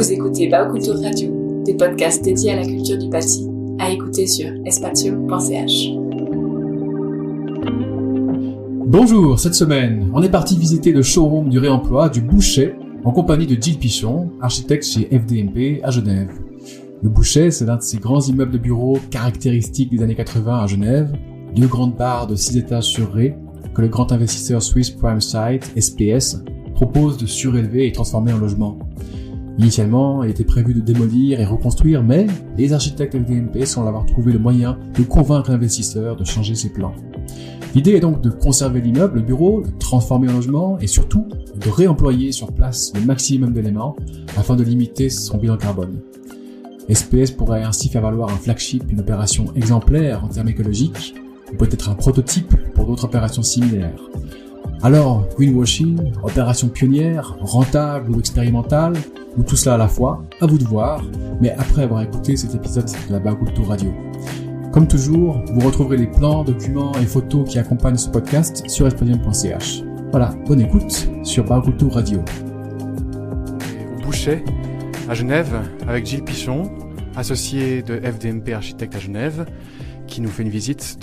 Vous écoutez Baoculture Radio, des podcasts dédiés à la culture du bâti, à écouter sur espatio.ch. Bonjour, cette semaine, on est parti visiter le showroom du réemploi du Bouchet en compagnie de Gilles Pichon, architecte chez FDMP à Genève. Le Bouchet, c'est l'un de ces grands immeubles de bureaux caractéristiques des années 80 à Genève, 2 grandes barres de 6 étages sur rez que le grand investisseur Swiss Prime Site, SPS, propose de surélever et transformer en logement. Initialement, il était prévu de démolir et reconstruire, mais les architectes FDMP semblent avoir trouvé le moyen de convaincre l'investisseur de changer ses plans. L'idée est donc de conserver l'immeuble, le bureau, de transformer en logement et surtout de réemployer sur place le maximum d'éléments afin de limiter son bilan carbone. SPS pourrait ainsi faire valoir un flagship, une opération exemplaire en termes écologiques, ou peut-être un prototype pour d'autres opérations similaires. Alors, greenwashing, opération pionnière, rentable ou expérimentale, ou tout cela à la fois, à vous de voir, mais après avoir écouté cet épisode de la Baoculture Radio. Comme toujours, vous retrouverez les plans, documents et photos qui accompagnent ce podcast sur espadium.ch. Voilà, bonne écoute sur Baoculture Radio. Au Bouchet, à Genève, avec Gilles Pichon, associé de FDMP Architecte à Genève, qui nous fait une visite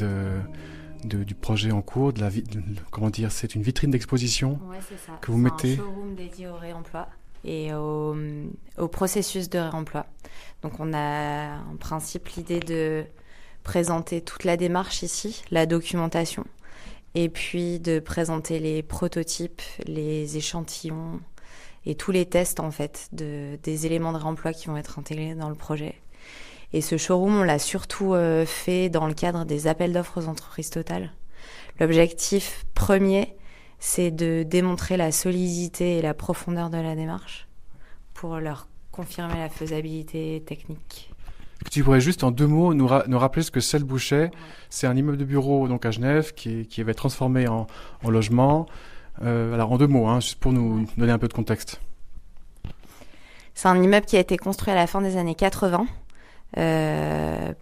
du projet en cours, c'est une vitrine d'exposition que vous mettez. C'est un showroom dédié au réemploi et au processus de réemploi. Donc on a en principe l'idée de présenter toute la démarche ici, la documentation, et puis de présenter les prototypes, les échantillons et tous les tests en fait des éléments de réemploi qui vont être intégrés dans le projet. Et ce showroom, on l'a surtout fait dans le cadre des appels d'offres aux entreprises totales. L'objectif premier, c'est de démontrer la solidité et la profondeur de la démarche pour leur confirmer la faisabilité technique. Tu pourrais juste en 2 mots nous rappeler ce que c'est le Bouchet. Ouais. C'est un immeuble de bureau donc à Genève qui va être transformé en logement. Alors en 2 mots, juste pour nous donner un peu de contexte. C'est un immeuble qui a été construit à la fin des années 80.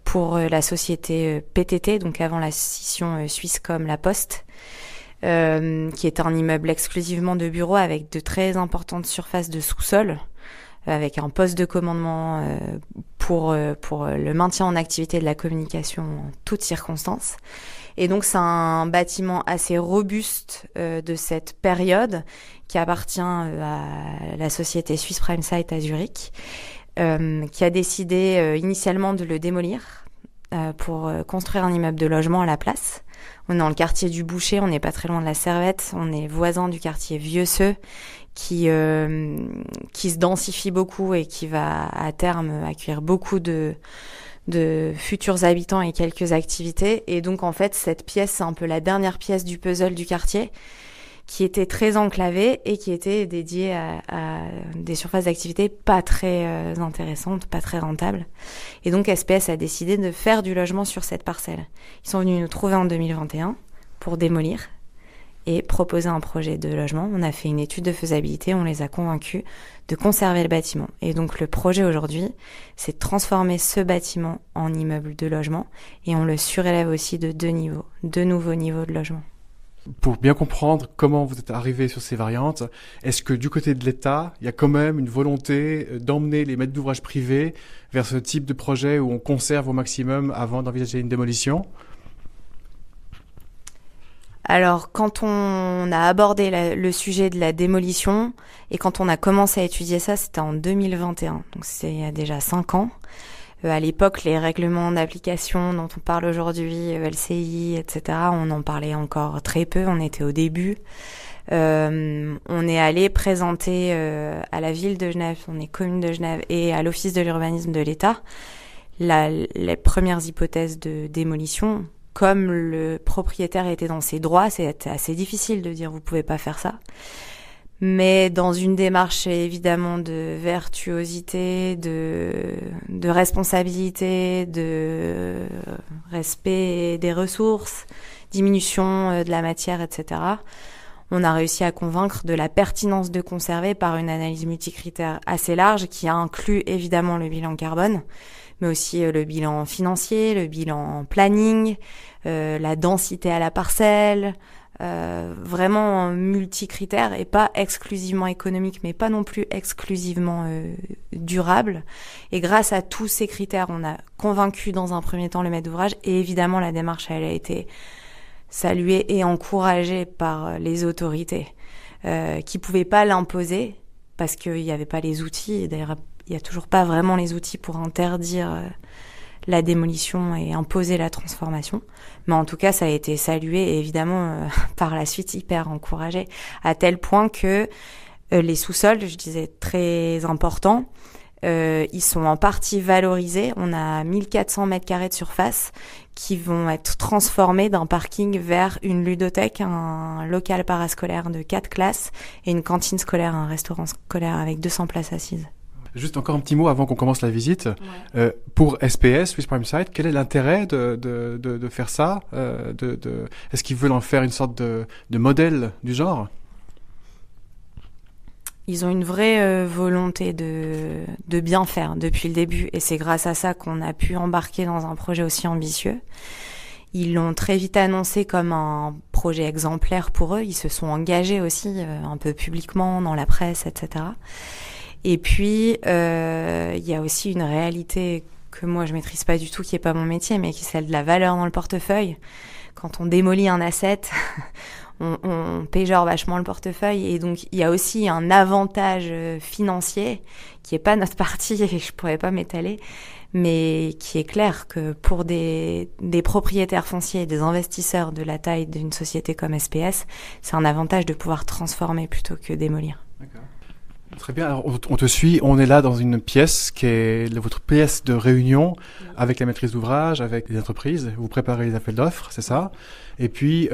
Pour la société PTT, donc avant la scission Swisscom La Poste, qui est un immeuble exclusivement de bureaux avec de très importantes surfaces de sous-sol, avec un poste de commandement pour le maintien en activité de la communication en toutes circonstances. Et donc c'est un bâtiment assez robuste de cette période qui appartient à la société Swiss Prime Site à Zurich, qui a décidé initialement de le démolir pour construire un immeuble de logement à la place. On est dans le quartier du Bouchet, on n'est pas très loin de la Servette, on est voisin du quartier Vieux-Seux qui se densifie beaucoup et qui va à terme accueillir beaucoup de futurs habitants et quelques activités. Et donc en fait cette pièce, c'est un peu la dernière pièce du puzzle du quartier, qui était très enclavée et qui était dédiée à des surfaces d'activité pas très intéressantes, pas très rentables. Et donc SPS a décidé de faire du logement sur cette parcelle. Ils sont venus nous trouver en 2021 pour démolir et proposer un projet de logement. On a fait une étude de faisabilité, on les a convaincus de conserver le bâtiment. Et donc le projet aujourd'hui, c'est de transformer ce bâtiment en immeuble de logement et on le surélève aussi de 2 niveaux, 2 nouveaux niveaux de logement. Pour bien comprendre comment vous êtes arrivé sur ces variantes, est-ce que du côté de l'État, il y a quand même une volonté d'emmener les maîtres d'ouvrage privés vers ce type de projet où on conserve au maximum avant d'envisager une démolition ? Alors, quand on a abordé le sujet de la démolition et quand on a commencé à étudier ça, c'était en 2021, donc c'est il y a déjà 5 ans. À l'époque, les règlements d'application dont on parle aujourd'hui, LCI, etc., on en parlait encore très peu, on était au début. On est allé présenter à la ville de Genève, on est commune de Genève, et à l'Office de l'urbanisme de l'État, les premières hypothèses de démolition. Comme le propriétaire était dans ses droits, c'est assez difficile de dire vous pouvez pas faire ça. Mais dans une démarche évidemment de vertuosité, de responsabilité, de respect des ressources, diminution de la matière, etc., on a réussi à convaincre de la pertinence de conserver par une analyse multicritère assez large qui inclut évidemment le bilan carbone, mais aussi le bilan financier, le bilan planning, la densité à la parcelle, vraiment multicritères et pas exclusivement économique, mais pas non plus exclusivement durable. Et grâce à tous ces critères, on a convaincu dans un premier temps le maître d'ouvrage. Et évidemment, la démarche, elle a été saluée et encouragée par les autorités qui pouvaient pas l'imposer parce qu'il n'y avait pas les outils. Et d'ailleurs, il y a toujours pas vraiment les outils pour interdire la démolition et imposer la transformation. Mais en tout cas, ça a été salué et évidemment, par la suite, hyper encouragé, à tel point que les sous-sols, je disais, très importants, ils sont en partie valorisés. On a 1400 mètres carrés de surface qui vont être transformés d'un parking vers une ludothèque, un local parascolaire de 4 classes et une cantine scolaire, un restaurant scolaire avec 200 places assises. Juste encore un petit mot avant qu'on commence la visite. Ouais. Pour SPS, Swiss Prime Site, quel est l'intérêt de faire ça Est-ce qu'ils veulent en faire une sorte de modèle du genre ? Ils ont une vraie volonté de bien faire depuis le début. Et c'est grâce à ça qu'on a pu embarquer dans un projet aussi ambitieux. Ils l'ont très vite annoncé comme un projet exemplaire pour eux. Ils se sont engagés aussi un peu publiquement dans la presse, etc. Et puis, il y a aussi une réalité que moi je maîtrise pas du tout, qui est pas mon métier, mais qui est celle de la valeur dans le portefeuille. Quand on démolit un asset, on péjore vachement le portefeuille, et donc il y a aussi un avantage financier qui est pas notre partie et je pourrais pas m'étaler, mais qui est clair que pour des propriétaires fonciers et des investisseurs de la taille d'une société comme SPS, c'est un avantage de pouvoir transformer plutôt que démolir. D'accord. Très bien, alors on te suit, on est là dans une pièce qui est votre pièce de réunion avec la maîtrise d'ouvrage, avec les entreprises, vous préparez les appels d'offres, c'est ça ? Et puis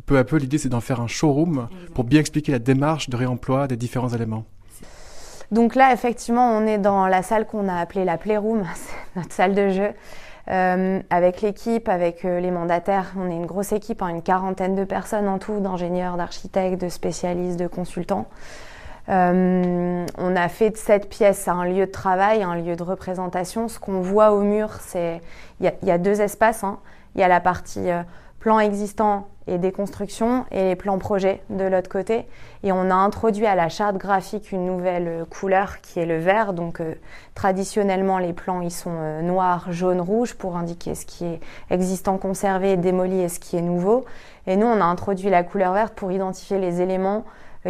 peu à peu l'idée c'est d'en faire un showroom pour bien expliquer la démarche de réemploi des différents éléments. Donc là effectivement on est dans la salle qu'on a appelée la Playroom, c'est notre salle de jeu. Avec l'équipe, avec les mandataires, on est une grosse équipe, une 40aine de personnes en tout, d'ingénieurs, d'architectes, de spécialistes, de consultants. On a fait de cette pièce un lieu de travail, un lieu de représentation. Ce qu'on voit au mur, il y a 2 espaces. Il y a la partie plan existant et déconstruction et les plans projets de l'autre côté. Et on a introduit à la charte graphique une nouvelle couleur qui est le vert. Donc traditionnellement, les plans ils sont noirs, jaune, rouge pour indiquer ce qui est existant, conservé, démoli et ce qui est nouveau. Et nous, on a introduit la couleur verte pour identifier les éléments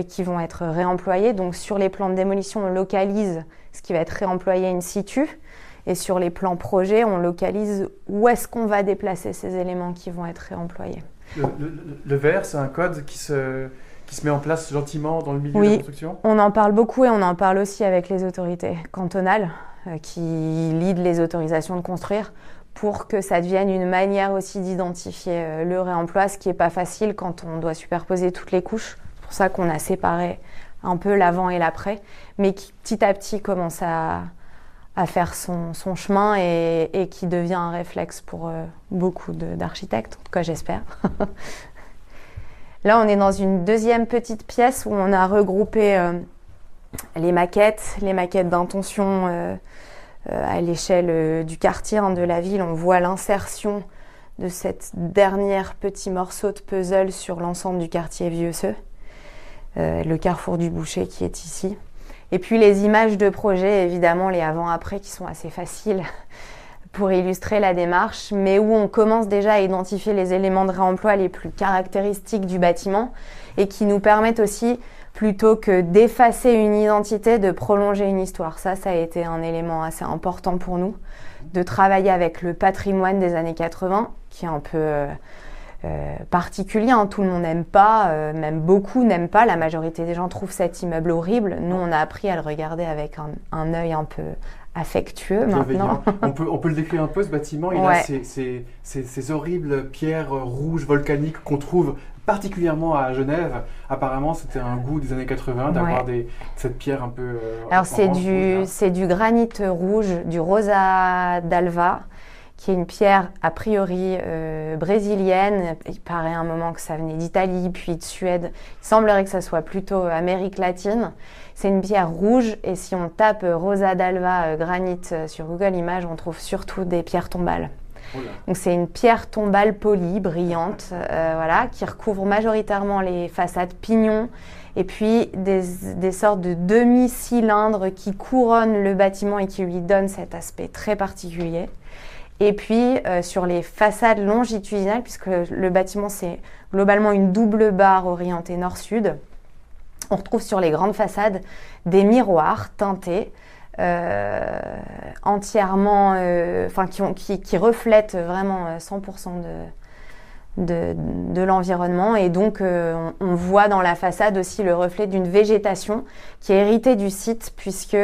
qui vont être réemployés. Donc sur les plans de démolition, on localise ce qui va être réemployé in situ. Et sur les plans projets, on localise où est-ce qu'on va déplacer ces éléments qui vont être réemployés. Le vert, c'est un code qui se met en place gentiment dans le milieu de la construction ? On en parle beaucoup et on en parle aussi avec les autorités cantonales qui lead les autorisations de construire pour que ça devienne une manière aussi d'identifier le réemploi, ce qui n'est pas facile quand on doit superposer toutes les couches. C'est pour ça qu'on a séparé un peu l'avant et l'après, mais qui petit à petit commence à faire son chemin et qui devient un réflexe pour beaucoup d'architectes, en tout cas j'espère. Là, on est dans une deuxième petite pièce où on a regroupé les maquettes d'intention à l'échelle du quartier, de la ville. On voit l'insertion de cette dernière petit morceau de puzzle sur l'ensemble du quartier Vieux-Seux. Le carrefour du Boucher qui est ici. Et puis les images de projet, évidemment, les avant-après qui sont assez faciles pour illustrer la démarche, mais où on commence déjà à identifier les éléments de réemploi les plus caractéristiques du bâtiment et qui nous permettent aussi, plutôt que d'effacer une identité, de prolonger une histoire. Ça a été un élément assez important pour nous, de travailler avec le patrimoine des années 80, qui est un peu particulier, tout le monde n'aime pas, même beaucoup n'aiment pas, la majorité des gens trouvent cet immeuble horrible. Nous, on a appris à le regarder avec un œil un peu affectueux maintenant. On peut le décrire un peu, ce bâtiment. Il a ces horribles pierres rouges volcaniques qu'on trouve particulièrement à Genève. Apparemment, c'était un goût des années 80 d'avoir cette pierre un peu Alors, c'est du granit rouge, du rosa d'Alva, qui est une pierre a priori brésilienne. Il paraît à un moment que ça venait d'Italie, puis de Suède. Il semblerait que ça soit plutôt Amérique latine. C'est une pierre rouge et si on tape Rosa d'Alva granit sur Google Images, on trouve surtout des pierres tombales. Donc c'est une pierre tombale polie, brillante, voilà, qui recouvre majoritairement les façades pignons et puis des sortes de demi-cylindres qui couronnent le bâtiment et qui lui donnent cet aspect très particulier. Et puis sur les façades longitudinales, puisque le bâtiment c'est globalement une double barre orientée nord-sud, on retrouve sur les grandes façades des miroirs teintés entièrement, qui reflètent vraiment 100% de l'environnement. Et donc on voit dans la façade aussi le reflet d'une végétation qui est héritée du site, puisque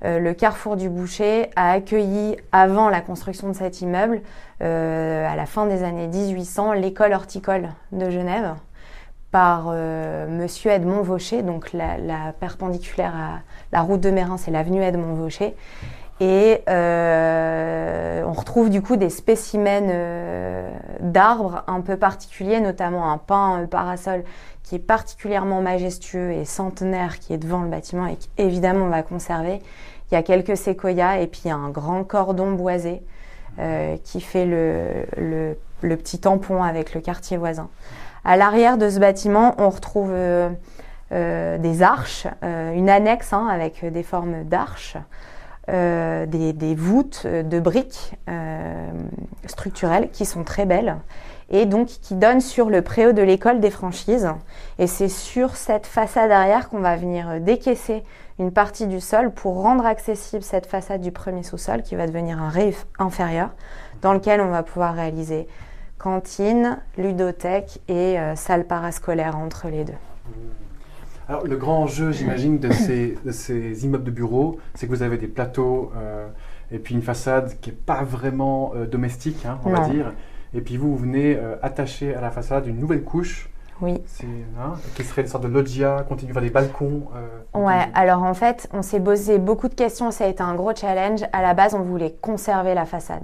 le carrefour du Boucher a accueilli, avant la construction de cet immeuble, à la fin des années 1800, l'école horticole de Genève par monsieur Edmond Vaucher, donc la perpendiculaire à la route de Mérins, c'est l'avenue Edmond Vaucher. Et on retrouve du coup des spécimens d'arbres un peu particuliers, notamment un pin parasol qui est particulièrement majestueux et centenaire, qui est devant le bâtiment et qu'évidemment on va conserver. Il y a quelques séquoias et puis il y a un grand cordon boisé qui fait le petit tampon avec le quartier voisin. À l'arrière de ce bâtiment, on retrouve des arches, une annexe avec des formes d'arches, des voûtes de briques structurelles qui sont très belles et donc qui donnent sur le préau de l'école des franchises. Et c'est sur cette façade arrière qu'on va venir décaisser une partie du sol pour rendre accessible cette façade du premier sous-sol qui va devenir un rez inférieur dans lequel on va pouvoir réaliser cantine, ludothèque et salle parascolaire entre les deux. Alors le grand enjeu, j'imagine, de ces immeubles de bureaux, c'est que vous avez des plateaux et puis une façade qui n'est pas vraiment domestique, on va dire. Et puis vous venez attacher à la façade une nouvelle couche. Oui. Qui serait une sorte de loggia, continue vers des balcons. Ouais, alors en fait, on s'est posé beaucoup de questions, ça a été un gros challenge. À la base, on voulait conserver la façade.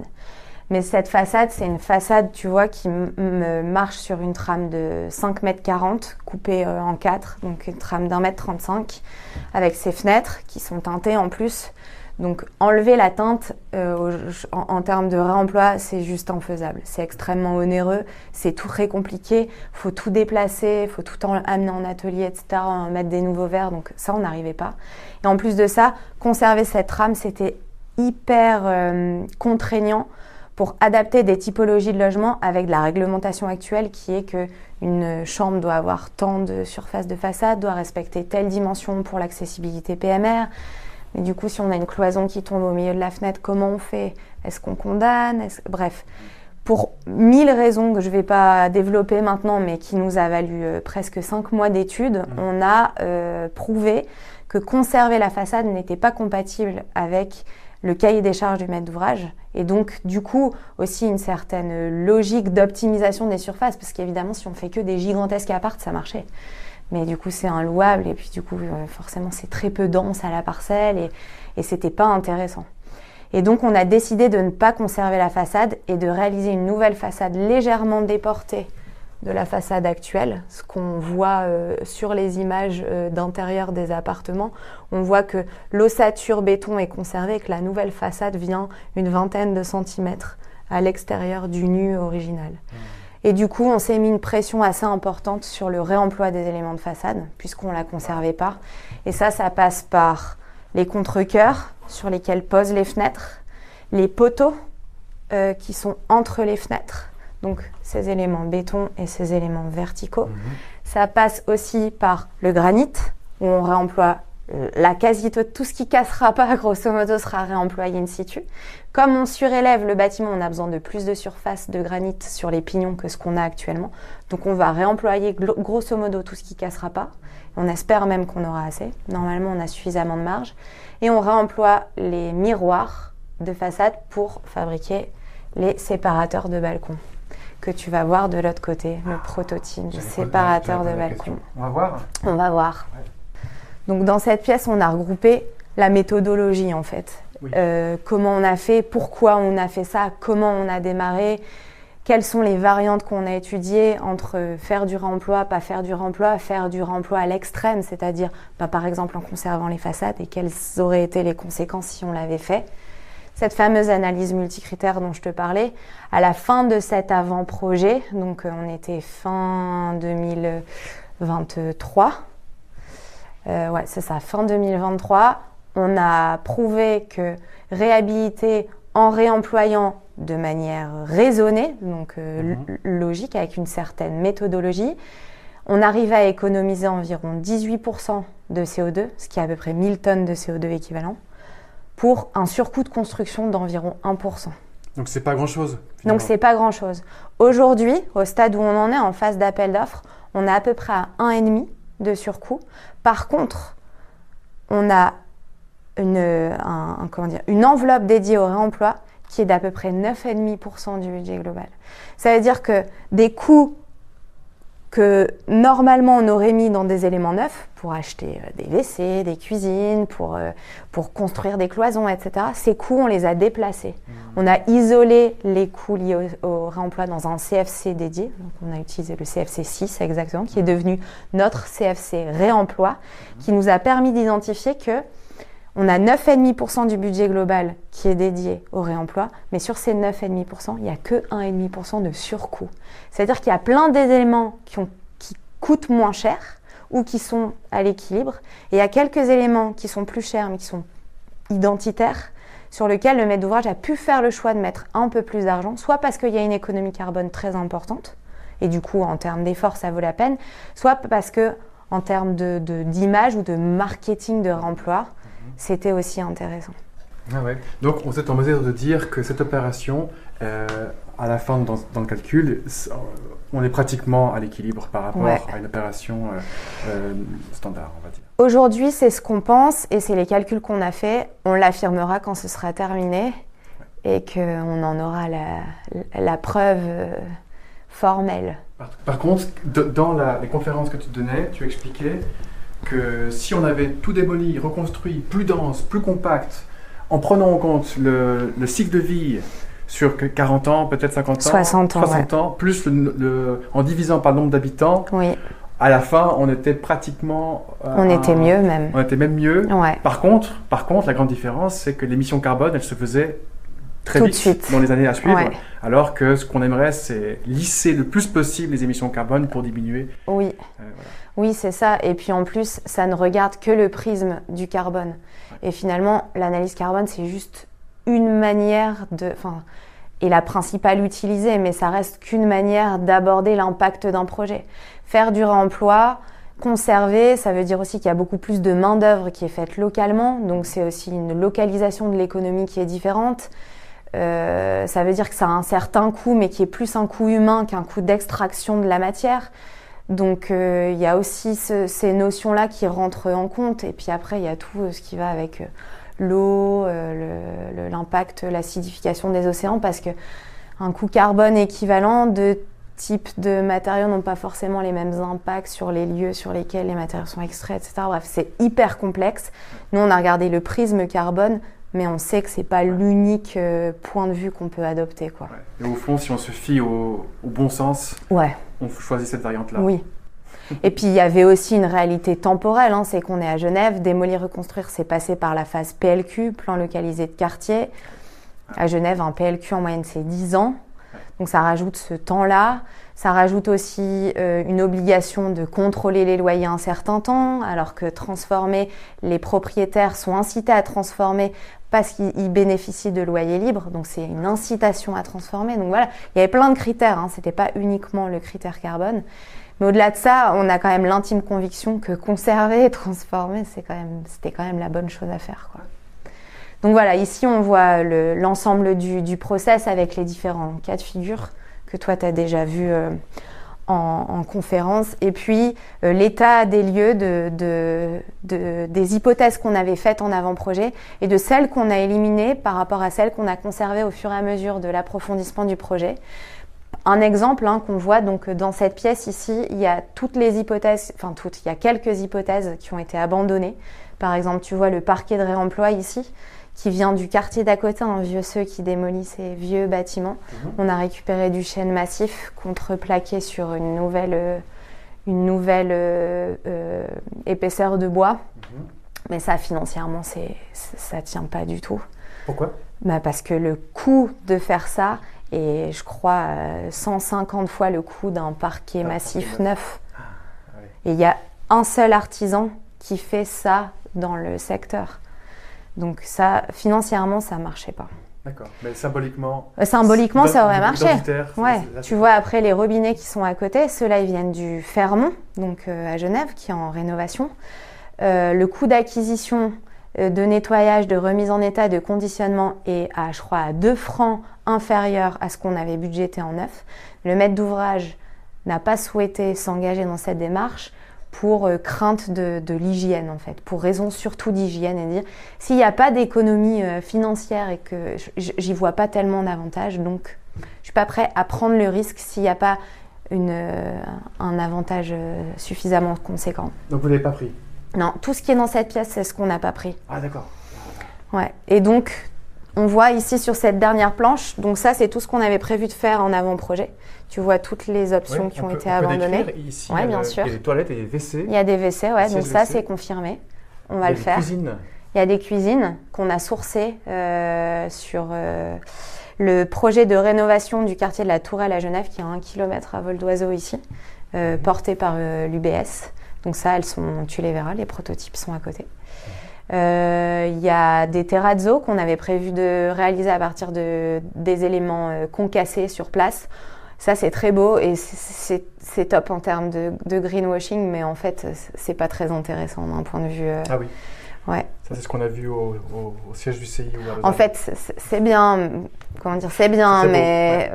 Mais cette façade, c'est une façade, tu vois, qui marche sur une trame de 5,40 m, coupée en 4, donc une trame d'1,35 m, avec ses fenêtres qui sont teintées en plus. Donc enlever la teinte en termes de réemploi, c'est juste infaisable. C'est extrêmement onéreux, c'est tout très compliqué, il faut tout déplacer, il faut tout amener en atelier, etc., mettre des nouveaux verres, donc ça, on n'arrivait pas. Et en plus de ça, conserver cette trame, c'était hyper contraignant pour adapter des typologies de logement avec de la réglementation actuelle qui est qu'une chambre doit avoir tant de surface de façade, doit respecter telle dimension pour l'accessibilité PMR. Mais du coup, si on a une cloison qui tombe au milieu de la fenêtre, comment on fait ? Est-ce qu'on condamne ? Bref, pour 1000 raisons que je ne vais pas développer maintenant, mais qui nous a valu presque 5 mois d'études, on a prouvé que conserver la façade n'était pas compatible avec le cahier des charges du maître d'ouvrage et donc du coup aussi une certaine logique d'optimisation des surfaces parce qu'évidemment si on fait que des gigantesques apparts ça marchait mais du coup c'est inlouable et puis du coup forcément c'est très peu dense à la parcelle et c'était pas intéressant et donc on a décidé de ne pas conserver la façade et de réaliser une nouvelle façade légèrement déportée de la façade actuelle, ce qu'on voit sur les images d'intérieur des appartements, on voit que l'ossature béton est conservée et que la nouvelle façade vient une vingtaine de centimètres à l'extérieur du nu original. Et du coup, on s'est mis une pression assez importante sur le réemploi des éléments de façade, puisqu'on ne la conservait pas. Et ça passe par les contre-cœurs sur lesquels posent les fenêtres, les poteaux qui sont entre les fenêtres, donc ces éléments béton et ces éléments verticaux. Ça passe aussi par le granit, où on réemploie la quasi-totalité, tout ce qui cassera pas, grosso modo, sera réemployé in situ. Comme on surélève le bâtiment, on a besoin de plus de surface de granit sur les pignons que ce qu'on a actuellement. Donc on va réemployer grosso modo tout ce qui cassera pas. On espère même qu'on aura assez. Normalement, on a suffisamment de marge. Et on réemploie les miroirs de façade pour fabriquer les séparateurs de balcon que tu vas voir de l'autre côté, le prototype du séparateur de balcon. On va voir ? On va voir. Ouais. Donc dans cette pièce, on a regroupé la méthodologie en fait. Oui. Comment on a fait, pourquoi on a fait ça, comment on a démarré, quelles sont les variantes qu'on a étudiées entre faire du réemploi, pas faire du réemploi, faire du réemploi à l'extrême, c'est-à-dire par exemple en conservant les façades et quelles auraient été les conséquences si on l'avait fait. cette fameuse analyse multicritère dont je te parlais, à la fin de cet avant-projet, donc on était fin 2023, c'est ça, fin 2023, on a prouvé que réhabiliter en réemployant de manière raisonnée, donc logique, avec une certaine méthodologie, on arrive à économiser environ 18% de CO2, ce qui est à peu près 1000 tonnes de CO2 équivalent, pour un surcoût de construction d'environ 1%. Donc c'est pas grand-chose. Donc c'est pas grand-chose. Aujourd'hui, au stade où on en est en phase d'appel d'offres, on est à peu près à 1,5 de surcoût. Par contre, on a une enveloppe dédiée au réemploi qui est d'à peu près 9,5% du budget global. Ça veut dire que des coûts que normalement on aurait mis dans des éléments neufs pour acheter des WC, des cuisines, pour construire des cloisons, etc. Ces coûts, on les a déplacés. On a isolé les coûts liés au réemploi dans un CFC dédié. Donc on a utilisé le CFC 6 exactement, qui est devenu notre CFC réemploi, qui nous a permis d'identifier que on a 9,5% du budget global qui est dédié au réemploi, mais sur ces 9,5%, il n'y a que 1,5% de surcoût. C'est-à-dire qu'il y a plein d'éléments qui coûtent moins cher ou qui sont à l'équilibre, et il y a quelques éléments qui sont plus chers mais qui sont identitaires, sur lesquels le maître d'ouvrage a pu faire le choix de mettre un peu plus d'argent, soit parce qu'il y a une économie carbone très importante, et du coup en termes d'effort ça vaut la peine, soit parce que en termes d'image ou de marketing de réemploi, c'était aussi intéressant. Ah ouais. Donc, on est en mesure de dire que cette opération, à la fin, dans le calcul, on est pratiquement à l'équilibre par rapport à une opération standard, on va dire. Aujourd'hui, c'est ce qu'on pense et c'est les calculs qu'on a faits. On l'affirmera quand ce sera terminé et qu'on en aura la preuve formelle. Par contre, dans les conférences que tu donnais, tu expliquais que si on avait tout démoli, reconstruit, plus dense, plus compact, en prenant en compte le cycle de vie sur 40 ans, peut-être 50 ans, 60 ans, plus en divisant par le nombre d'habitants, à la fin, on était pratiquement... on était mieux même. On était même mieux. Ouais. Par contre, la grande différence, c'est que l'émission carbone, elle se faisait très vite dans les années à suivre, alors que ce qu'on aimerait, c'est lisser le plus possible les émissions carbone pour diminuer. Oui. Oui, c'est ça. Et puis en plus, ça ne regarde que le prisme du carbone. Et finalement, l'analyse carbone, c'est juste une manière et la principale utilisée, mais ça reste qu'une manière d'aborder l'impact d'un projet. Faire du réemploi, conserver, ça veut dire aussi qu'il y a beaucoup plus de main-d'œuvre qui est faite localement. Donc c'est aussi une localisation de l'économie qui est différente. Ça veut dire que ça a un certain coût, mais qui est plus un coût humain qu'un coût d'extraction de la matière. Donc il y a aussi ces notions-là qui rentrent en compte. Et puis après, il y a tout ce qui va avec l'eau, l'impact, l'acidification des océans, parce que un coût carbone équivalent, deux types de matériaux n'ont pas forcément les mêmes impacts sur les lieux sur lesquels les matériaux sont extraits, etc. Bref, c'est hyper complexe. Nous, on a regardé le prisme carbone, mais on sait que c'est pas l'unique point de vue qu'on peut adopter, quoi. Et au fond, si on se fie au bon sens, on choisit cette variante-là. Oui. Et puis il y avait aussi une réalité temporelle, c'est qu'on est à Genève, démolir, reconstruire, c'est passé par la phase PLQ, plan localisé de quartier. À Genève, un PLQ en moyenne c'est 10 ans, donc ça rajoute ce temps-là. Ça rajoute aussi une obligation de contrôler les loyers un certain temps, alors que les propriétaires sont incités à transformer parce qu'ils bénéficient de loyers libres, donc c'est une incitation à transformer. Donc voilà, il y avait plein de critères, c'était pas uniquement le critère carbone. Mais au-delà de ça, on a quand même l'intime conviction que conserver et transformer, c'était quand même la bonne chose à faire, quoi. Donc voilà, ici on voit l'ensemble du process avec les différents cas de figure que toi tu as déjà vu en conférence, et puis l'état des lieux des hypothèses qu'on avait faites en avant-projet et de celles qu'on a éliminées par rapport à celles qu'on a conservées au fur et à mesure de l'approfondissement du projet. Un exemple qu'on voit donc dans cette pièce ici, il y a toutes les hypothèses, il y a quelques hypothèses qui ont été abandonnées. Par exemple, tu vois le parquet de réemploi ici, qui vient du quartier d'à côté, un vieux ceux qui démolit ces vieux bâtiments. On a récupéré du chêne massif contreplaqué sur une nouvelle épaisseur de bois. Mais ça, financièrement, ça tient pas du tout. Pourquoi ? Parce que le coût de faire ça est, je crois, 150 fois le coût d'un parquet massif neuf. Et il y a un seul artisan qui fait ça dans le secteur. Donc ça, financièrement, ça marchait pas. D'accord, mais symboliquement... Symboliquement, ça aurait marché. Ouais. Là, tu vois, après, les robinets qui sont à côté, ceux-là, ils viennent du Fermont, donc à Genève, qui est en rénovation. Le coût d'acquisition, de nettoyage, de remise en état, de conditionnement est à, je crois, à 2 francs inférieur à ce qu'on avait budgété en neuf. Le maître d'ouvrage n'a pas souhaité s'engager dans cette démarche pour crainte de l'hygiène, en fait, pour raison surtout d'hygiène, et dire s'il n'y a pas d'économie financière et que j'y vois pas tellement d'avantages, donc je suis pas prêt à prendre le risque s'il n'y a pas un avantage suffisamment conséquent. Donc vous ne l'avez pas pris ? Non, tout ce qui est dans cette pièce, c'est ce qu'on n'a pas pris. Ah d'accord. Ouais. Et donc, on voit ici sur cette dernière planche, donc ça c'est tout ce qu'on avait prévu de faire en avant-projet. Tu vois toutes les options qui ont été abandonnées. Ici, ouais, bien sûr. Il y a des toilettes et des WC. Il y a des WC, ouais, donc ça WC. c'est confirmé. On va le faire. Cuisines. Il y a des cuisines qu'on a sourcées sur le projet de rénovation du quartier de la Tourelle à Genève, qui est à 1 km à vol d'oiseau ici, porté par l'UBS. Donc ça, tu les verras, les prototypes sont à côté. Il y a des terrazzo qu'on avait prévu de réaliser à partir des éléments concassés sur place. Ça, c'est très beau et c'est top en termes de greenwashing, mais en fait, c'est pas très intéressant d'un point de vue... Ah oui. Ouais. Ça, c'est ce qu'on a vu au siège du CI. En fait, c'est bien, comment dire, c'est bien, mais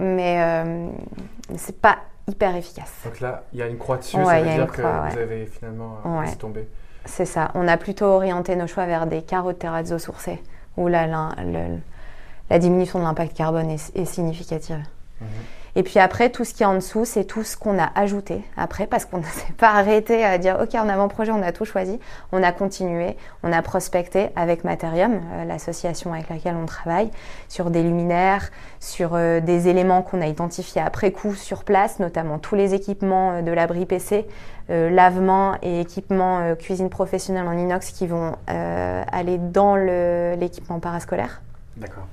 c'est pas hyper efficace. Donc là, il y a une croix dessus, ouais, ça veut dire que vous avez finalement laissé tomber. C'est ça. On a plutôt orienté nos choix vers des carreaux de terrazzo sourcés, où là, la diminution de l'impact carbone est significative. Mmh. Et puis après, tout ce qui est en dessous, c'est tout ce qu'on a ajouté après, parce qu'on ne s'est pas arrêté à dire « Ok, en avant-projet, on a tout choisi ». On a continué, on a prospecté avec Materium, l'association avec laquelle on travaille, sur des luminaires, sur des éléments qu'on a identifiés après coup sur place, notamment tous les équipements de l'abri PC, lavement et équipements cuisine professionnelle en inox qui vont aller dans l'équipement parascolaire. D'accord.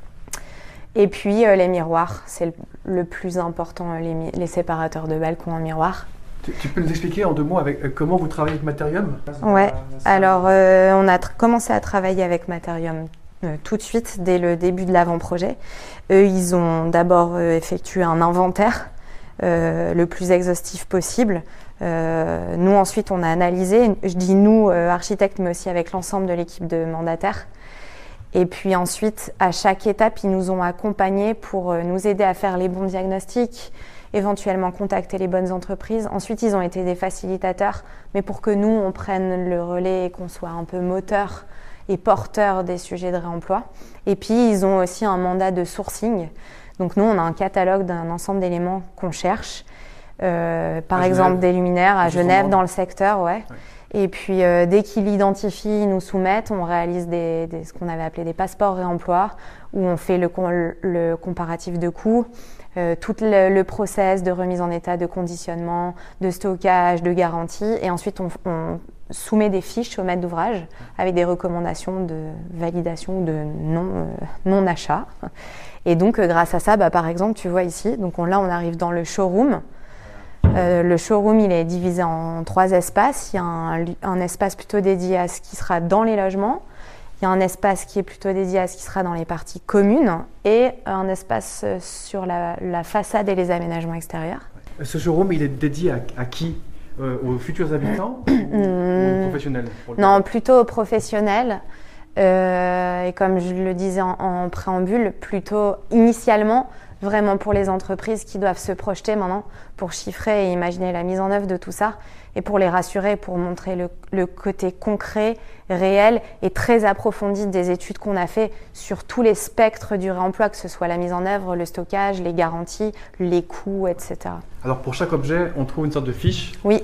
Et puis les miroirs, c'est le plus important, les séparateurs de balcon en miroir. Tu peux nous expliquer en 2 mots avec comment vous travaillez avec Materium ? Ouais, alors on a commencé à travailler avec Materium tout de suite, dès le début de l'avant-projet. Eux, ils ont d'abord effectué un inventaire le plus exhaustif possible. Nous, ensuite, on a analysé, je dis nous, architectes, mais aussi avec l'ensemble de l'équipe de mandataires. Et puis ensuite, à chaque étape, ils nous ont accompagnés pour nous aider à faire les bons diagnostics, éventuellement contacter les bonnes entreprises. Ensuite, ils ont été des facilitateurs, mais pour que nous, on prenne le relais et qu'on soit un peu moteur et porteur des sujets de réemploi. Et puis, ils ont aussi un mandat de sourcing. Donc nous, on a un catalogue d'un ensemble d'éléments qu'on cherche. Par exemple, des luminaires à Genève, dans le secteur, ouais. Et puis, dès qu'ils l'identifient, ils nous soumettent, on réalise ce qu'on avait appelé des passeports réemploi, où on fait le comparatif de coûts, tout le process de remise en état, de conditionnement, de stockage, de garantie. Et ensuite, on soumet des fiches au maître d'ouvrage avec des recommandations de validation ou de non-achat. Et donc, grâce à ça, par exemple, tu vois ici, donc là, on arrive dans le showroom. Le showroom, il est divisé en 3 espaces. Il y a un espace plutôt dédié à ce qui sera dans les logements. Il y a un espace qui est plutôt dédié à ce qui sera dans les parties communes et un espace sur la façade et les aménagements extérieurs. Ce showroom, il est dédié à qui ? Aux futurs habitants ou aux professionnels ? Non, plutôt aux professionnels. Et comme je le disais en préambule, plutôt initialement vraiment pour les entreprises qui doivent se projeter maintenant pour chiffrer et imaginer la mise en œuvre de tout ça et pour les rassurer, pour montrer le côté concret, réel et très approfondi des études qu'on a fait sur tous les spectres du réemploi, que ce soit la mise en œuvre, le stockage, les garanties, les coûts, etc. Alors pour chaque objet, on trouve une sorte de fiche ? Oui.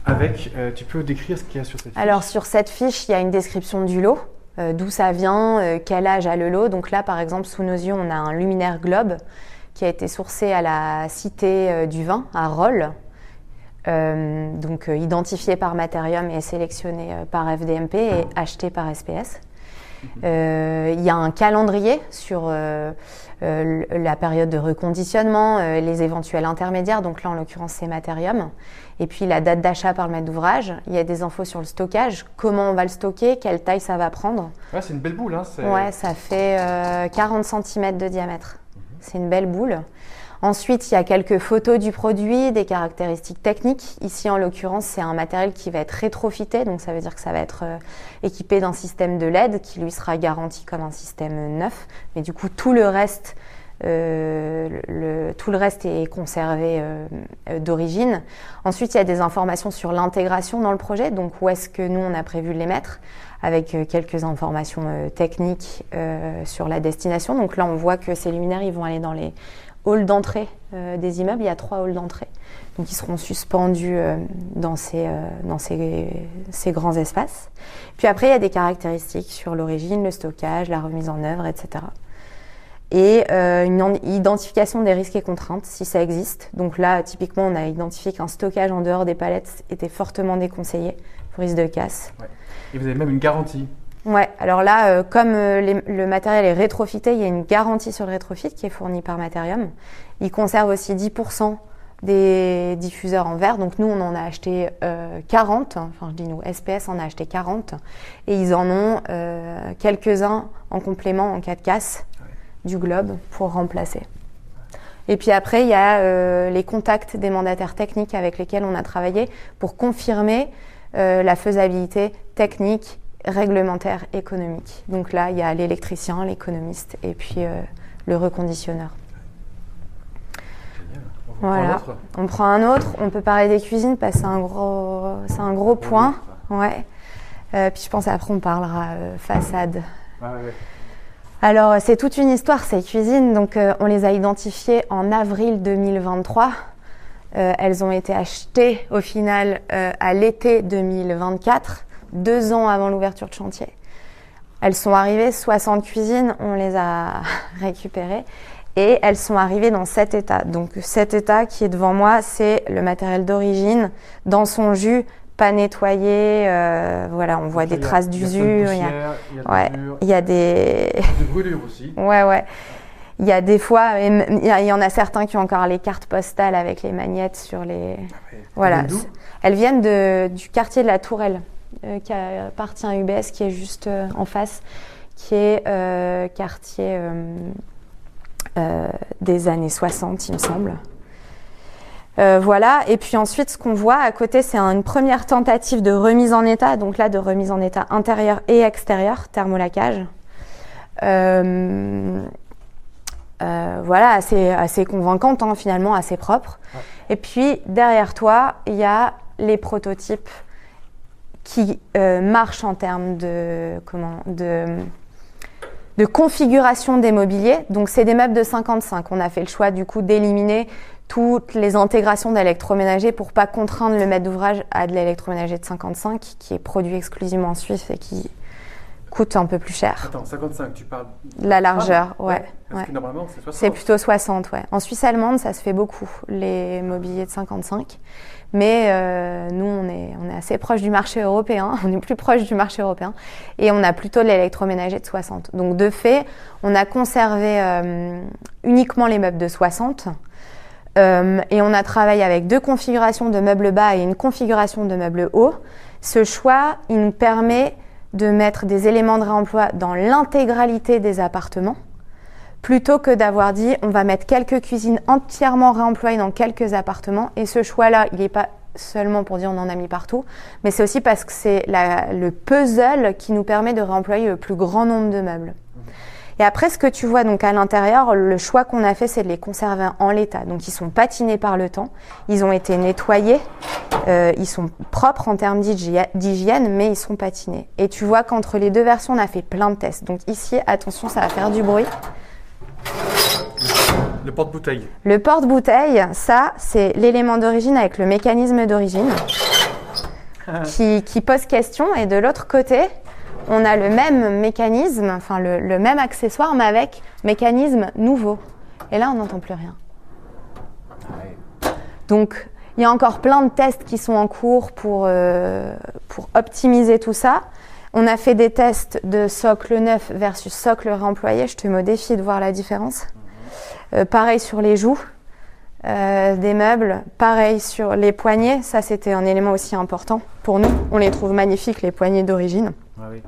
Avec, tu peux décrire ce qu'il y a sur cette fiche ? Alors sur cette fiche, il y a une description du lot. D'où ça vient, quel âge a le lot. Donc là, par exemple, sous nos yeux, on a un luminaire Globe qui a été sourcé à la Cité du Vin, à Rolles. donc identifié par Materium et sélectionné par FDMP et acheté par SPS. Il y a un calendrier sur la période de reconditionnement, les éventuels intermédiaires, donc là en l'occurrence c'est Materium, et puis la date d'achat par le maître d'ouvrage. Il y a des infos sur le stockage, comment on va le stocker, quelle taille ça va prendre. Ouais, c'est une belle boule. Hein, ouais, ça fait 40 cm de diamètre. C'est une belle boule. Ensuite, il y a quelques photos du produit, des caractéristiques techniques. Ici, en l'occurrence, c'est un matériel qui va être rétrofité, donc ça veut dire que ça va être équipé d'un système de LED qui lui sera garanti comme un système neuf. Mais du coup, tout le reste est conservé d'origine. Ensuite, il y a des informations sur l'intégration dans le projet, donc où est-ce que nous, on a prévu de les mettre, avec quelques informations techniques sur la destination. Donc là, on voit que ces luminaires, ils vont aller dans les halls d'entrée des immeubles. Il y a 3 halls d'entrée, donc ils seront suspendus dans ces grands espaces. Puis après, il y a des caractéristiques sur l'origine, le stockage, la remise en œuvre, etc. Et une identification des risques et contraintes, si ça existe. Donc là, typiquement, on a identifié qu'un stockage en dehors des palettes était fortement déconseillé pour risque de casse. Ouais. Et vous avez même une garantie. Ouais, alors là, comme le matériel est rétrofité, il y a une garantie sur le rétrofit qui est fournie par Materium. Ils conservent aussi 10% des diffuseurs en verre. Donc nous, on en a acheté 40. Enfin, je dis nous, SPS en a acheté 40. Et ils en ont quelques-uns en complément en cas de casse du globe pour remplacer. Et puis après, il y a les contacts des mandataires techniques avec lesquels on a travaillé pour confirmer la faisabilité technique, réglementaire, économique. Donc là, il y a l'électricien, l'économiste et puis le reconditionneur. Voilà. On prend un autre. On peut parler des cuisines parce que c'est un gros point. Ouais. Puis je pense après on parlera façade. Ah, ouais. Alors c'est toute une histoire ces cuisines. Donc on les a identifiées en avril 2023. Elles ont été achetées au final à l'été 2024. 2 ans avant l'ouverture de chantier. Elles sont arrivées, 60 cuisines, on les a récupérées et elles sont arrivées dans cet état. Donc cet état qui est devant moi, c'est le matériel d'origine, dans son jus, pas nettoyé, voilà, on voit des traces d'usure. Il y a des brûlures aussi. Ouais. Il y a des fois, il y en a certains qui ont encore les cartes postales avec les magnettes sur les... Voilà. Elles viennent du quartier de la Tourelle. Qui appartient à UBS, qui est juste en face, qui est quartier des années 60, il me semble. Voilà, et puis ensuite, ce qu'on voit à côté, c'est une première tentative de remise en état, donc là, de remise en état intérieur et extérieur, thermolacage. Voilà, assez convaincante, hein, finalement, assez propre. Ouais. Et puis, derrière toi, il y a les prototypes qui marche en termes de configuration des mobiliers. Donc c'est des meubles de 55. On a fait le choix du coup d'éliminer toutes les intégrations d'électroménager pour pas contraindre le maître d'ouvrage à de l'électroménager de 55 qui est produit exclusivement en Suisse et qui coûte un peu plus cher. Attends, 55, tu parles de la largeur, ouais. Parce que normalement c'est 60. C'est plutôt 60, ouais. En Suisse allemande, ça se fait beaucoup, les mobiliers de 55. Mais nous, on est assez proche du marché européen, on est plus proche du marché européen, et on a plutôt de l'électroménager de 60. Donc de fait, on a conservé uniquement les meubles de 60, et on a travaillé avec 2 configurations de meubles bas et une configuration de meubles hauts. Ce choix, il nous permet de mettre des éléments de réemploi dans l'intégralité des appartements, plutôt que d'avoir dit on va mettre quelques cuisines entièrement réemployées dans quelques appartements. Et ce choix-là, il n'est pas seulement pour dire on en a mis partout, mais c'est aussi parce que c'est le puzzle qui nous permet de réemployer le plus grand nombre de meubles. Et après, ce que tu vois donc à l'intérieur, le choix qu'on a fait, c'est de les conserver en l'état. Donc ils sont patinés par le temps, ils ont été nettoyés, ils sont propres en termes d'hygiène, mais ils sont patinés. Et tu vois qu'entre les 2 versions, on a fait plein de tests. Donc ici, attention, ça va faire du bruit. Le porte-bouteille. Le porte-bouteille, ça, c'est l'élément d'origine avec le mécanisme d'origine qui pose question. Et de l'autre côté, on a le même mécanisme, enfin le même accessoire, mais avec mécanisme nouveau. Et là, on n'entend plus rien. Donc, Il y a encore plein de tests qui sont en cours pour optimiser tout ça. On a fait des tests de socle neuf versus socle réemployé. Je te mets au défi de voir la différence. Pareil sur les joues des meubles. Pareil sur les poignées. Ça, c'était un élément aussi important pour nous. On les trouve magnifiques, les poignées d'origine. Ah oui.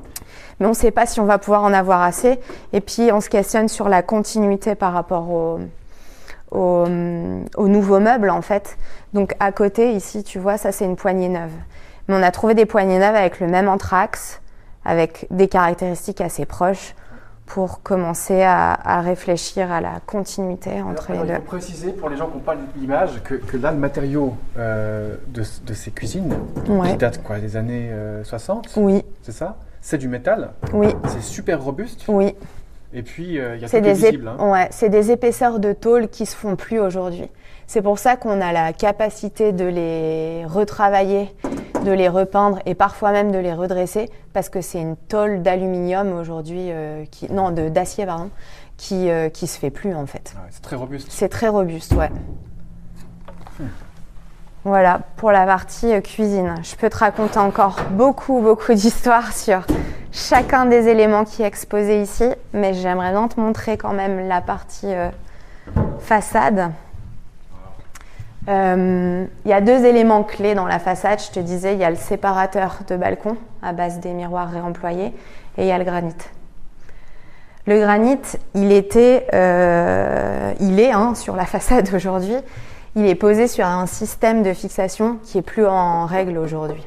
Mais on ne sait pas si on va pouvoir en avoir assez. Et puis, on se questionne sur la continuité par rapport aux nouveaux meubles, en fait. Donc, à côté, ici, tu vois, ça, c'est une poignée neuve. Mais on a trouvé des poignées neuves avec le même anthrax, avec des caractéristiques assez proches, pour commencer à réfléchir à la continuité entre les deux. Il faut préciser pour les gens qui n'ont pas l'image que là, le matériau de ces cuisines, qui date quoi, des années 60, oui. C'est ça? C'est du métal. Oui. C'est super robuste. Oui. Et puis, il y a tout qui est visible. Ouais, c'est des épaisseurs de tôle qui se font plus aujourd'hui. C'est pour ça qu'on a la capacité de les retravailler, de les repeindre et parfois même de les redresser, parce que c'est une tôle d'aluminium aujourd'hui, d'acier pardon, qui se fait plus en fait. Ouais, c'est très robuste. C'est très robuste, ouais. Voilà, pour la partie cuisine. Je peux te raconter encore beaucoup d'histoires sur chacun des éléments qui est exposé ici, mais j'aimerais bien te montrer quand même la partie façade. Il y a 2 éléments clés dans la façade. Je te disais, il y a le séparateur de balcon à base des miroirs réemployés et il y a le granit. Le granit, il est sur la façade aujourd'hui. Il est posé sur un système de fixation qui est plus en règle aujourd'hui.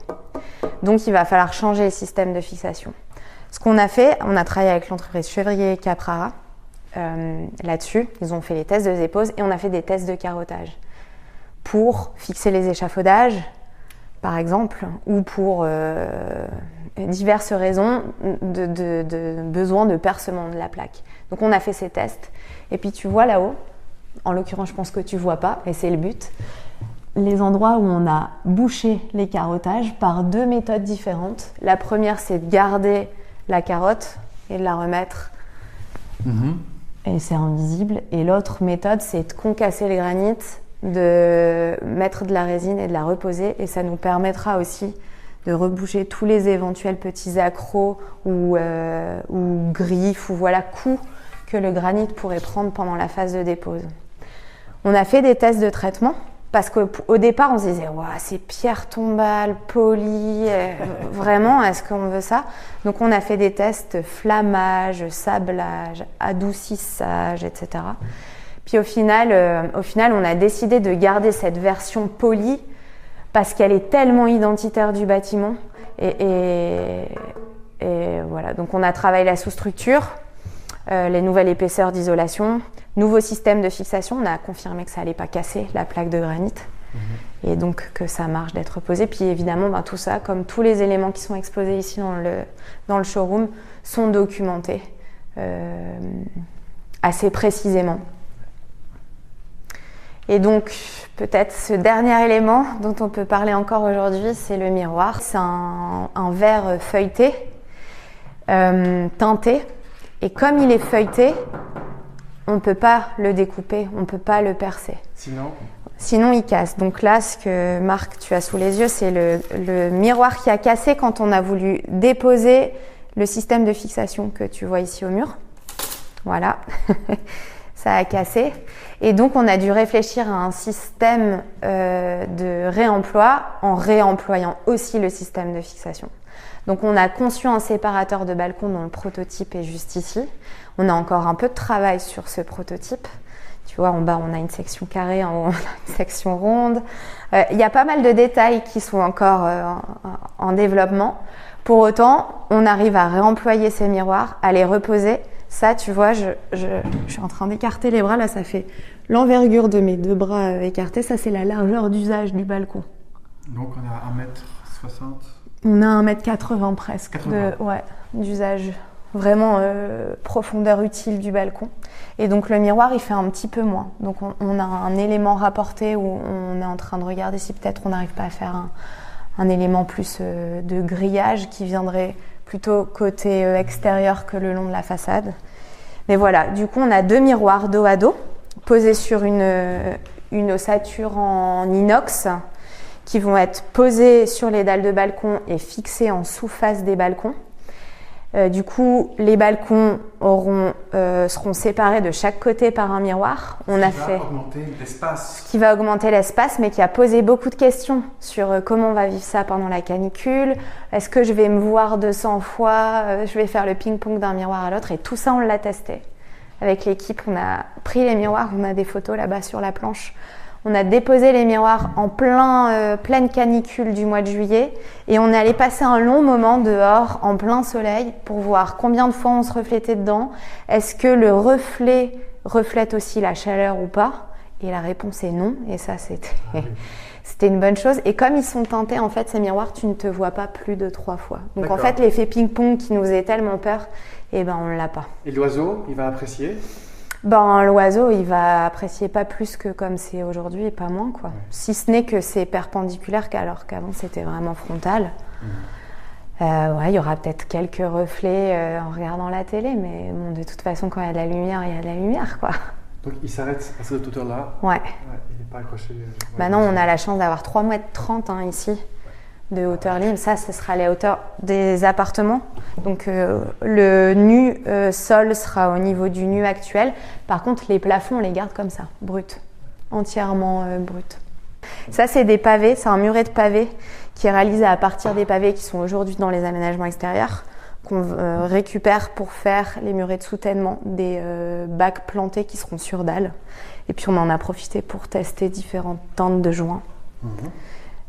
Donc, il va falloir changer le système de fixation. Ce qu'on a fait, on a travaillé avec l'entreprise Chevrier Caprara là-dessus. Ils ont fait les tests de dépose et on a fait des tests de carottage pour fixer les échafaudages, par exemple, ou pour diverses raisons de besoin de percement de la plaque. Donc, on a fait ces tests. Et puis, tu vois là-haut, en l'occurrence, je pense que tu vois pas, et c'est le but, les endroits où on a bouché les carottages par 2 méthodes différentes. La première, c'est de garder la carotte et de la remettre, et c'est invisible. Et l'autre méthode, c'est de concasser le granit, de mettre de la résine et de la reposer, et ça nous permettra aussi de reboucher tous les éventuels petits accros ou griffes ou coups que le granit pourrait prendre pendant la phase de dépose. On a fait des tests de traitement parce qu'au départ, on se disait « c'est pierre tombale, poli, vraiment, est-ce qu'on veut ça ?» Donc, on a fait des tests flammage, sablage, adoucissage, etc. Puis au final, on a décidé de garder cette version polie parce qu'elle est tellement identitaire du bâtiment. Et voilà, donc on a travaillé la sous-structure, les nouvelles épaisseurs d'isolation, nouveau système de fixation. On a confirmé que ça n'allait pas casser la plaque de granit et donc que ça marche d'être posé. Puis évidemment, tout ça, comme tous les éléments qui sont exposés ici dans le showroom, sont documentés assez précisément. Et donc, peut-être ce dernier élément dont on peut parler encore aujourd'hui, c'est le miroir. C'est un verre feuilleté, teinté. Et comme il est feuilleté, on ne peut pas le découper, on ne peut pas le percer. Sinon, il casse. Donc là, ce que Marc, tu as sous les yeux, c'est le miroir qui a cassé quand on a voulu déposer le système de fixation que tu vois ici au mur. Voilà, ça a cassé. Et donc, on a dû réfléchir à un système de réemploi en réemployant aussi le système de fixation. Donc, on a conçu un séparateur de balcon dont le prototype est juste ici. On a encore un peu de travail sur ce prototype. Tu vois, en bas, on a une section carrée, en haut, on a une section ronde. Il y a pas mal de détails qui sont encore en développement. Pour autant, on arrive à réemployer ces miroirs, à les reposer. Ça, tu vois, je suis en train d'écarter les bras. Là, ça fait l'envergure de mes 2 bras écartés. Ça, c'est la largeur d'usage du balcon. Donc, on a 1m60. On a 1m80 presque d'usage. Vraiment profondeur utile du balcon. Et donc, le miroir, il fait un petit peu moins. Donc, on a un élément rapporté où on est en train de regarder si peut-être on n'arrive pas à faire un élément plus de grillage qui viendrait plutôt côté extérieur que le long de la façade. Mais voilà, du coup, on a 2 miroirs dos à dos, posés sur une une ossature en inox qui vont être posées sur les dalles de balcon et fixées en sous-face des balcons. Du coup, les balcons seront séparés de chaque côté par un miroir. On a fait augmenter l'espace. Ce qui va augmenter l'espace, mais qui a posé beaucoup de questions sur comment on va vivre ça pendant la canicule. Est-ce que je vais me voir 200 fois? Je vais faire le ping-pong d'un miroir à l'autre. Et tout ça, on l'a testé. Avec l'équipe, on a pris les miroirs. On a des photos là-bas sur la planche. On a déposé les miroirs en pleine canicule du mois de juillet et on est allé passer un long moment dehors en plein soleil pour voir combien de fois on se reflétait dedans. Est-ce que le reflet reflète aussi la chaleur ou pas? Et la réponse est non. Et ça, c'était une bonne chose. Et comme ils sont teintés, en fait, ces miroirs, tu ne te vois pas plus de 3 fois. Donc D'accord. En fait, l'effet ping-pong qui nous faisait tellement peur, eh ben, on ne l'a pas. Et l'oiseau, il va apprécier? L'oiseau, il va apprécier pas plus que comme c'est aujourd'hui et pas moins, quoi. Ouais. Si ce n'est que c'est perpendiculaire alors qu'avant c'était vraiment frontal. Il y aura peut-être quelques reflets en regardant la télé, mais bon, de toute façon, quand il y a de la lumière, il y a de la lumière, quoi. Donc il s'arrête à cette hauteur-là? Ouais. Il n'est pas accroché? Maintenant, on a la chance d'avoir 3,30 m ici de hauteur libre. Ça, ce sera les hauteurs des appartements. Donc le nu sol sera au niveau du nu actuel. Par contre, les plafonds, on les garde comme ça, brut, entièrement brut. Ça, c'est des pavés, c'est un muret de pavés qui est réalisé à partir des pavés qui sont aujourd'hui dans les aménagements extérieurs, qu'on récupère pour faire les murets de soutènement des bacs plantés qui seront sur dalle. Et puis on en a profité pour tester différentes teintes de joints.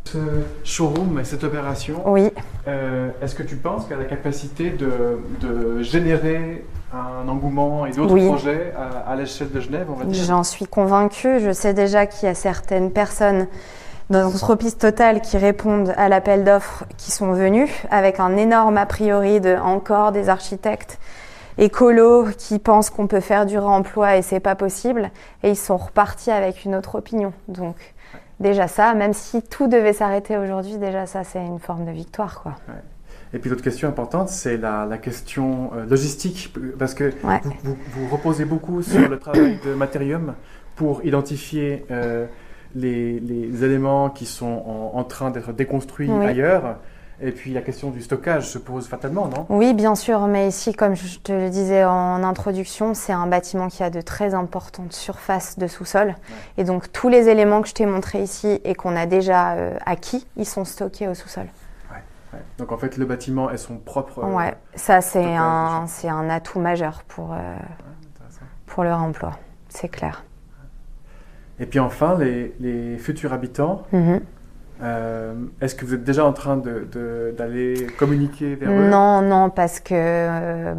Ce showroom et cette opération, oui. Est-ce que tu penses qu'elle a la capacité de générer un engouement et d'autres projets à l'échelle de Genève, on va dire? J'en suis convaincue. Je sais déjà qu'il y a certaines personnes dans l'entreprise Total qui répondent à l'appel d'offres qui sont venus avec un énorme a priori de encore des architectes écolos qui pensent qu'on peut faire du réemploi et c'est pas possible. Et ils sont repartis avec une autre opinion. Donc déjà ça, même si tout devait s'arrêter aujourd'hui, déjà ça c'est une forme de victoire, quoi. Ouais. Et puis l'autre question importante, c'est la question logistique, parce que vous reposez beaucoup sur le travail de Materium pour identifier les éléments qui sont en train d'être déconstruits ailleurs. Et puis la question du stockage se pose fatalement, non? Oui, bien sûr, mais ici, comme je te le disais en introduction, c'est un bâtiment qui a de très importantes surfaces de sous-sol. Ouais. Et donc tous les éléments que je t'ai montrés ici et qu'on a déjà acquis, ils sont stockés au sous-sol. Ouais. Donc en fait, le bâtiment est son propre... Ouais, ça c'est un atout majeur pour le réemploi, c'est clair. Et puis enfin, les futurs habitants... est-ce que vous êtes déjà en train d'aller communiquer vers eux? Non, parce que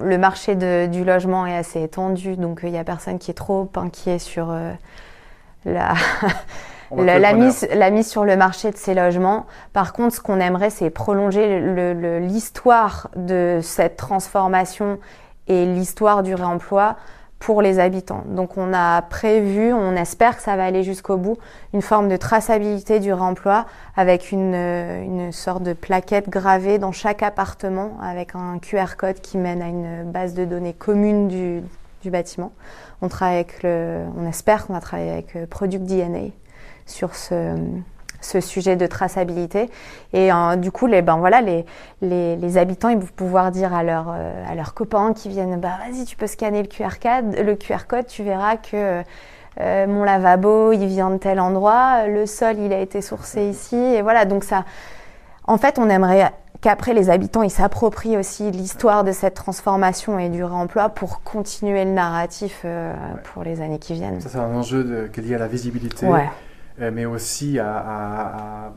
le marché du logement est assez étendu, donc il n'y a personne qui est trop inquiet sur la mise sur le marché de ces logements. Par contre, ce qu'on aimerait, c'est prolonger l'histoire de cette transformation et l'histoire du réemploi pour les habitants. Donc on a prévu, on espère que ça va aller jusqu'au bout, une forme de traçabilité du réemploi avec une sorte de plaquette gravée dans chaque appartement avec un QR code qui mène à une base de données commune du bâtiment. On espère qu'on va travailler avec Product DNA sur ce sujet de traçabilité. Et du coup, les habitants, ils vont pouvoir dire à leurs copains qui viennent, vas-y, tu peux scanner le QR code, tu verras que mon lavabo, il vient de tel endroit, le sol, il a été sourcé ici. Et voilà, donc ça, en fait, on aimerait qu'après, les habitants, ils s'approprient aussi l'histoire de cette transformation et du réemploi pour continuer le narratif pour les années qui viennent. Ça, c'est un enjeu qui est lié à la visibilité. Ouais. Mais aussi à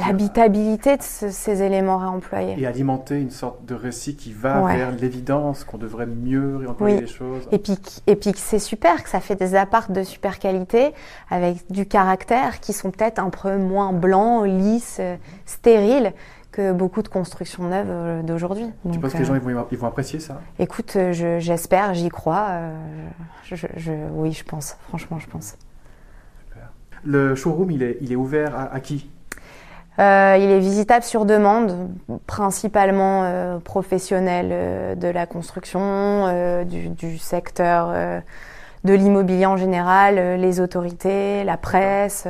l'habitabilité de ces éléments réemployés. Et alimenter une sorte de récit qui va vers l'évidence qu'on devrait mieux réemployer les choses. Et puis c'est super, que ça fait des apparts de super qualité, avec du caractère, qui sont peut-être un peu moins blancs, lisses, stériles, que beaucoup de constructions neuves d'aujourd'hui. Tu penses que les gens ils vont apprécier ça? Écoute, j'espère, j'y crois. Oui, je pense. Franchement, je pense. Le showroom, il est ouvert à qui? Il est visitable sur demande, principalement professionnels de la construction, du secteur de l'immobilier en général, les autorités, la presse,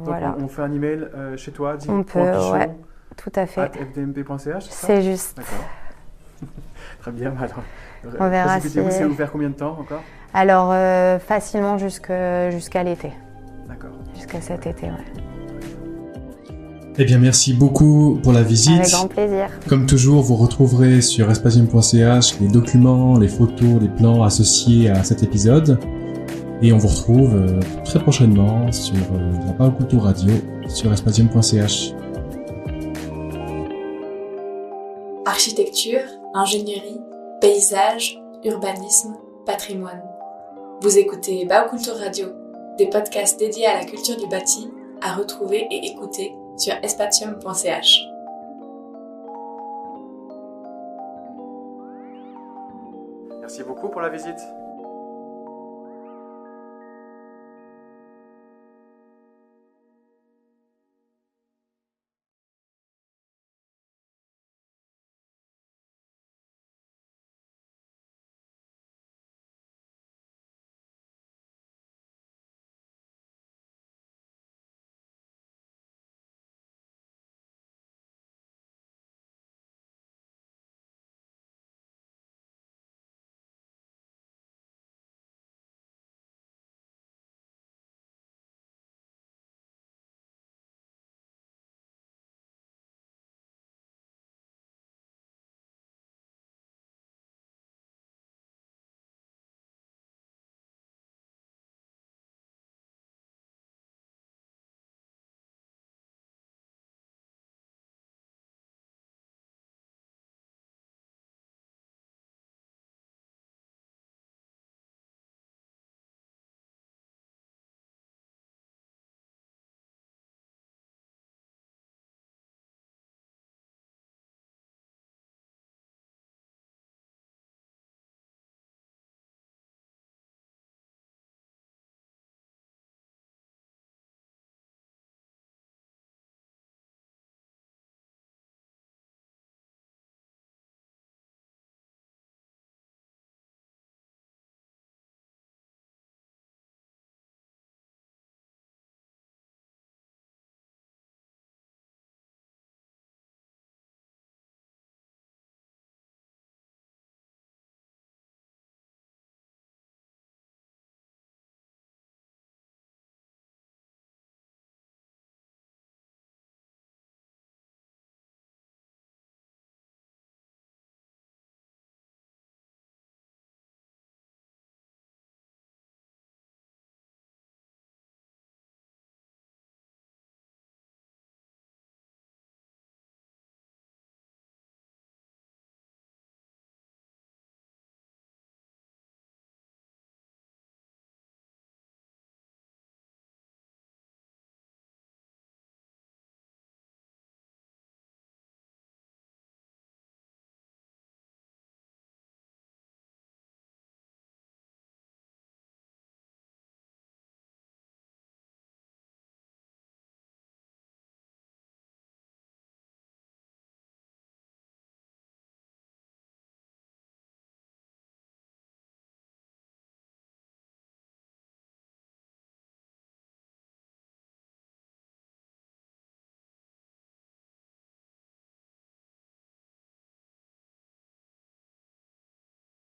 voilà. Donc on fait un email chez toi, on peut, ouais, tout à fait. @fdmp.ch, c'est ça ? C'est juste. D'accord. Très bien, alors. On verra si... C'est ouvert combien de temps encore ? Alors, facilement jusqu'à l'été. D'accord. Jusqu'à cet été, ouais. Eh bien, merci beaucoup pour la visite. Avec grand plaisir. Comme toujours, vous retrouverez sur espatium.ch les documents, les photos, les plans associés à cet épisode. Et on vous retrouve très prochainement sur la Baukultur Radio sur espatium.ch. Architecture, ingénierie, paysage, urbanisme, patrimoine. Vous écoutez Baukultur Radio, des podcasts dédiés à la culture du bâti, à retrouver et écouter sur espatium.ch. Merci beaucoup pour la visite.